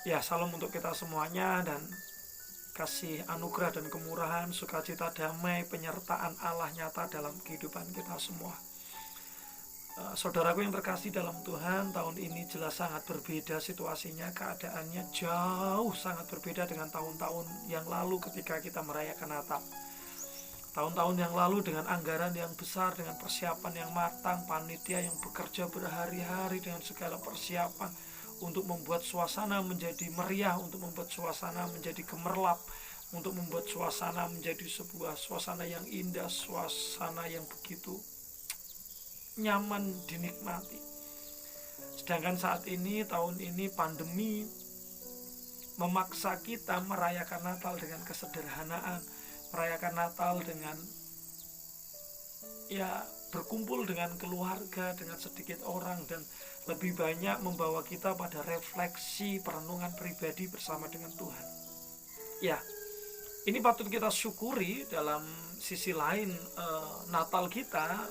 Ya, salam untuk kita semuanya, dan kasih anugerah dan kemurahan, sukacita, damai, penyertaan Allah nyata dalam kehidupan kita semua. Saudaraku yang terkasih dalam Tuhan, tahun ini jelas sangat berbeda situasinya, keadaannya jauh sangat berbeda dengan tahun-tahun yang lalu ketika kita merayakan Natal. Tahun-tahun yang lalu dengan anggaran yang besar, dengan persiapan yang matang, panitia yang bekerja berhari-hari dengan segala persiapan untuk membuat suasana menjadi meriah, untuk membuat suasana menjadi gemerlap, untuk membuat suasana menjadi sebuah suasana yang indah, suasana yang begitu nyaman dinikmati. Sedangkan saat ini, tahun ini pandemi memaksa kita merayakan Natal dengan kesederhanaan, merayakan Natal dengan berkumpul dengan keluarga, dengan sedikit orang, dan lebih banyak membawa kita pada refleksi perenungan pribadi bersama dengan Tuhan. Ya, ini patut kita syukuri. Dalam sisi lain, Natal kita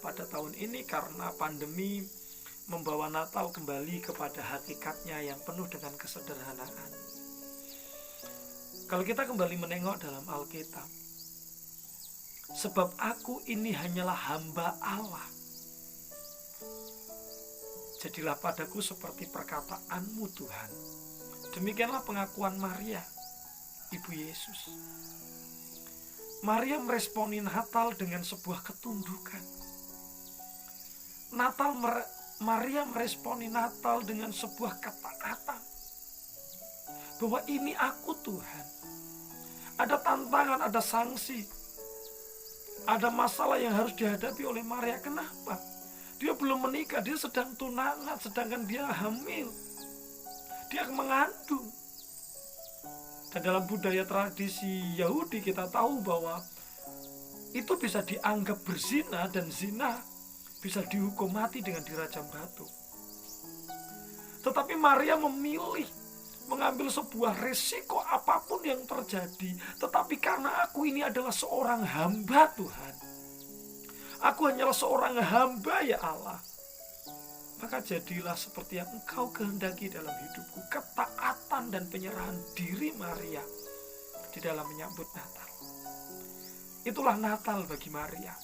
pada tahun ini karena pandemi membawa Natal kembali kepada hakikatnya yang penuh dengan kesederhanaan. Kalau kita kembali menengok dalam Alkitab, sebab aku ini hanyalah hamba Allah, jadilah padaku seperti perkataanmu Tuhan. Demikianlah pengakuan Maria, Ibu Yesus. Maria meresponi Natal dengan sebuah ketundukan. Maria meresponi Natal dengan sebuah ketaatan, bahwa ini aku Tuhan. Ada tantangan, ada sanksi, ada masalah yang harus dihadapi oleh Maria. Kenapa? Dia belum menikah, dia sedang tunangan, sedangkan dia hamil, dia mengandung. Dan dalam budaya tradisi Yahudi kita tahu bahwa itu bisa dianggap berzina, dan zina bisa dihukum mati dengan dirajam batu. Tetapi Maria memilih mengambil sebuah resiko apapun yang terjadi. Tetapi karena aku ini adalah seorang hamba Tuhan, aku hanyalah seorang hamba ya Allah, maka jadilah seperti yang Engkau kehendaki dalam hidupku. Ketaatan dan penyerahan diri Maria di dalam menyambut Natal. Itulah Natal bagi Maria.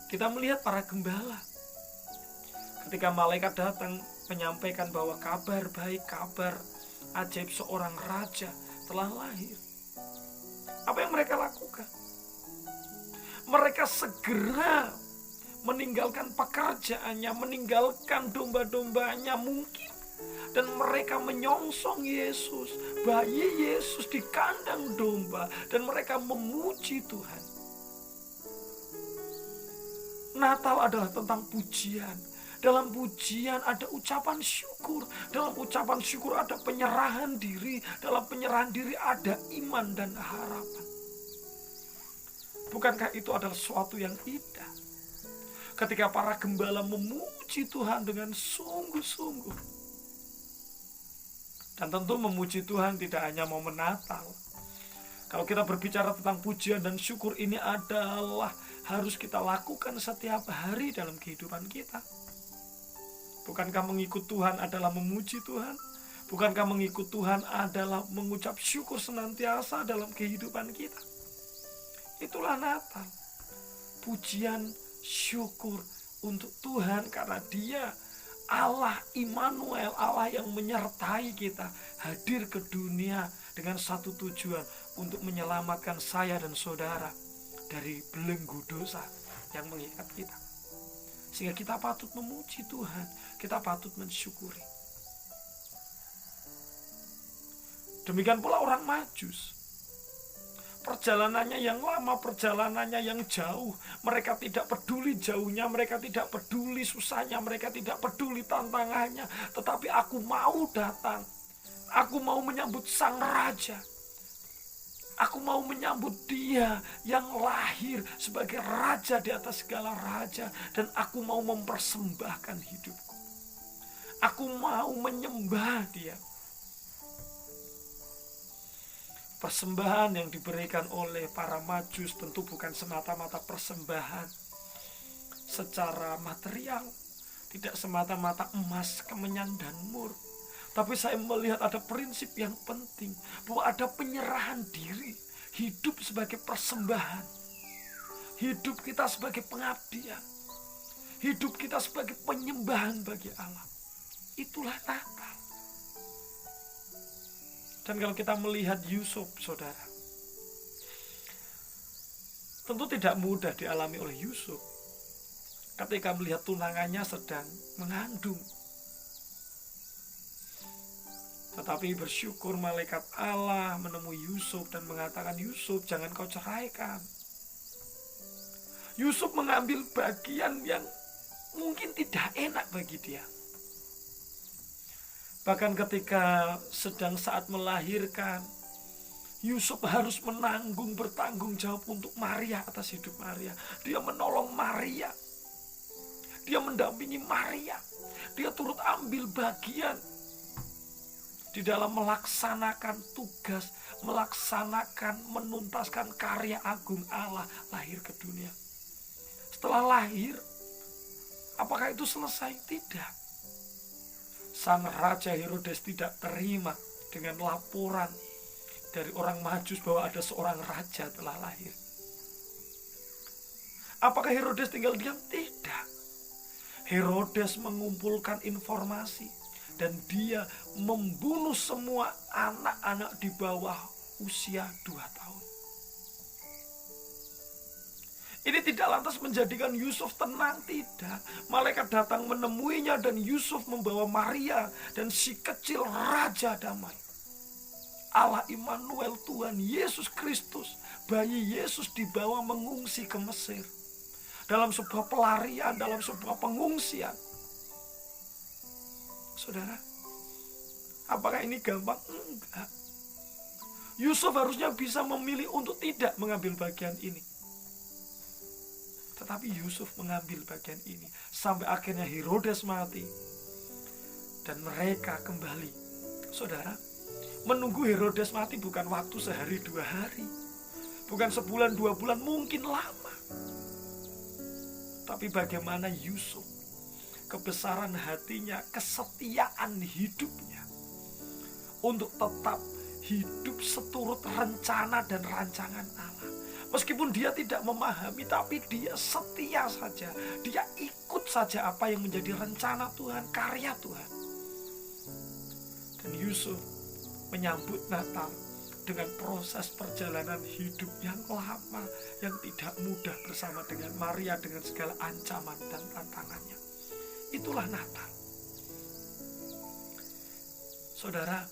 Kita melihat para gembala ketika malaikat datang menyampaikan bahwa kabar baik, kabar ajaib, seorang raja telah lahir. Apa yang mereka lakukan? Mereka segera meninggalkan pekerjaannya, meninggalkan domba-dombanya mungkin, dan mereka menyongsong Yesus, bayi Yesus di kandang domba, dan mereka memuji Tuhan. Natal adalah tentang pujian. Dalam pujian ada ucapan syukur. Dalam ucapan syukur ada penyerahan diri. Dalam penyerahan diri ada iman dan harapan. Bukankah itu adalah sesuatu yang indah? Ketika para gembala memuji Tuhan dengan sungguh-sungguh. Dan tentu memuji Tuhan tidak hanya momen Natal. Kalau kita berbicara tentang pujian dan syukur, ini adalah harus kita lakukan setiap hari dalam kehidupan kita. Bukankah mengikut Tuhan adalah memuji Tuhan? Bukankah mengikut Tuhan adalah mengucap syukur senantiasa dalam kehidupan kita? Itulah Natal. Pujian, syukur untuk Tuhan karena Dia Allah Immanuel, Allah yang menyertai kita, hadir ke dunia dengan satu tujuan, untuk menyelamatkan saya dan saudara dari belenggu dosa yang mengikat kita. Sehingga kita patut memuji Tuhan, kita patut mensyukuri. Demikian pula orang Majus. Perjalanannya yang lama, perjalanannya yang jauh. Mereka tidak peduli jauhnya, mereka tidak peduli susahnya, mereka tidak peduli tantangannya. Tetapi aku mau datang, aku mau menyambut sang raja. Aku mau menyambut Dia yang lahir sebagai raja di atas segala raja. Dan aku mau mempersembahkan hidupku. Aku mau menyembah Dia. Persembahan yang diberikan oleh para Majus tentu bukan semata-mata persembahan secara material, tidak semata-mata emas, kemenyan, dan mur. Tapi saya melihat ada prinsip yang penting, bahwa ada penyerahan diri, hidup sebagai persembahan, hidup kita sebagai pengabdian, hidup kita sebagai penyembahan bagi Allah. Itulah Natal. Dan kalau kita melihat Yusuf, saudara, tentu tidak mudah dialami oleh Yusuf ketika melihat tunangannya sedang mengandung. Tetapi bersyukur malaikat Allah menemui Yusuf dan mengatakan, Yusuf, jangan kau ceraikan. Yusuf mengambil bagian yang mungkin tidak enak bagi dia. Bahkan ketika sedang saat melahirkan, Yusuf harus bertanggung jawab untuk Maria, atas hidup Maria. Dia menolong Maria, dia mendampingi Maria, dia turut ambil bagian di dalam melaksanakan tugas, menuntaskan karya agung Allah lahir ke dunia. Setelah lahir, apakah itu selesai? Tidak. Sang Raja Herodes tidak terima dengan laporan dari orang Majus bahwa ada seorang raja telah lahir. Apakah Herodes tinggal diam? Tidak. Herodes mengumpulkan informasi dan dia membunuh semua anak-anak di bawah usia 2 tahun. Ini tidak lantas menjadikan Yusuf tenang, tidak. Malaikat datang menemuinya dan Yusuf membawa Maria dan si kecil Raja Damai. Allah Immanuel, Tuhan Yesus Kristus, bayi Yesus dibawa mengungsi ke Mesir. Dalam sebuah pelarian, dalam sebuah pengungsian. Saudara, apakah ini gampang? Enggak. Yusuf harusnya bisa memilih untuk tidak mengambil bagian ini. Tetapi Yusuf mengambil bagian ini. Sampai akhirnya Herodes mati. Dan mereka kembali. Saudara, menunggu Herodes mati bukan waktu sehari 2 hari. Bukan sebulan 2 bulan, mungkin lama. Tapi bagaimana Yusuf, kebesaran hatinya, kesetiaan hidupnya untuk tetap hidup seturut rencana dan rancangan Allah. Meskipun dia tidak memahami, tapi dia setia saja. Dia ikut saja apa yang menjadi rencana Tuhan, karya Tuhan. Dan Yusuf menyambut Natal dengan proses perjalanan hidup yang lama, yang tidak mudah bersama dengan Maria, dengan segala ancaman dan tantangannya. Itulah Natal. Saudara,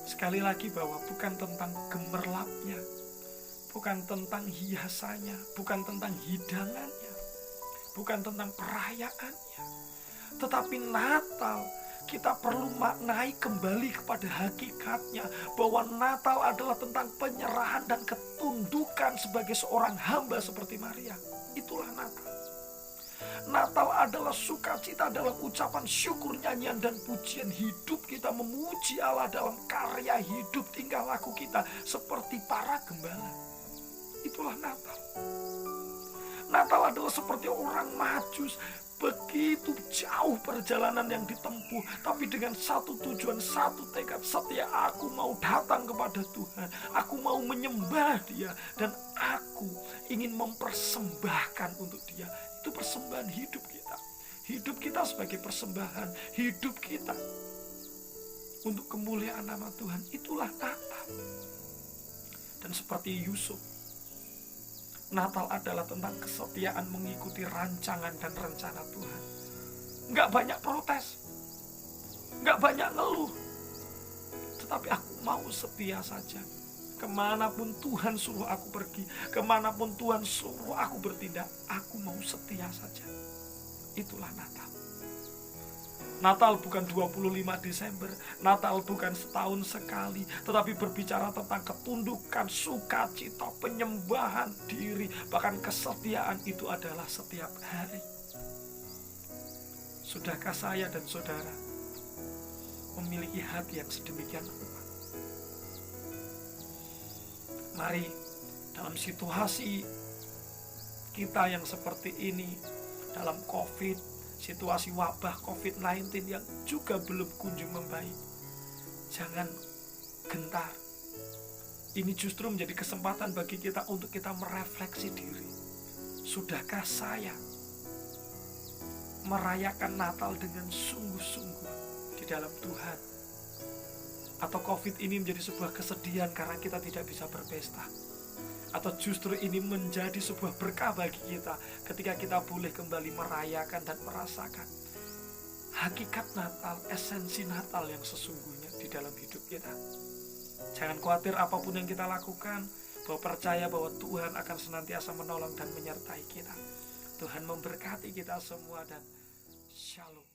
sekali lagi bahwa bukan tentang gemerlapnya, bukan tentang hiasannya, bukan tentang hidangannya, bukan tentang perayaannya. Tetapi Natal, kita perlu maknai kembali kepada hakikatnya, bahwa Natal adalah tentang penyerahan dan ketundukan sebagai seorang hamba seperti Maria. Itulah Natal. Natal adalah sukacita dalam ucapan syukur, nyanyian, dan pujian. Hidup kita memuji Allah dalam karya hidup tingkah laku kita seperti para gembala. Itulah Natal. Natal adalah seperti orang Majus. Begitu jauh perjalanan yang ditempuh, tapi dengan satu tujuan, satu tekad setia. Aku mau datang kepada Tuhan, aku mau menyembah Dia, dan aku ingin mempersembahkan untuk Dia. Itu persembahan hidup kita. Hidup kita sebagai persembahan, hidup kita untuk kemuliaan nama Tuhan. Itulah Natal. Dan seperti Yusuf, Natal adalah tentang kesetiaan mengikuti rancangan dan rencana Tuhan. Nggak banyak protes, nggak banyak ngeluh, tetapi aku mau setia saja. Kemanapun Tuhan suruh aku pergi, kemanapun Tuhan suruh aku bertindak, aku mau setia saja. Itulah Natal. Natal bukan 25 Desember, Natal bukan setahun sekali, tetapi berbicara tentang ketundukan, sukacita, penyembahan diri, bahkan kesetiaan itu adalah setiap hari. Sudahkah saya dan saudara memiliki hati yang sedemikian kuat? Mari dalam situasi kita yang seperti ini, dalam COVID, situasi wabah COVID-19 yang juga belum kunjung membaik. Jangan gentar. Ini justru menjadi kesempatan bagi kita untuk kita merefleksi diri. Sudahkah saya merayakan Natal dengan sungguh-sungguh di dalam Tuhan? Atau COVID ini menjadi sebuah kesedihan karena kita tidak bisa berpesta? Atau justru ini menjadi sebuah berkah bagi kita ketika kita boleh kembali merayakan dan merasakan hakikat Natal, esensi Natal yang sesungguhnya di dalam hidup kita. Jangan khawatir apapun yang kita lakukan, bahwa percaya bahwa Tuhan akan senantiasa menolong dan menyertai kita. Tuhan memberkati kita semua dan shalom.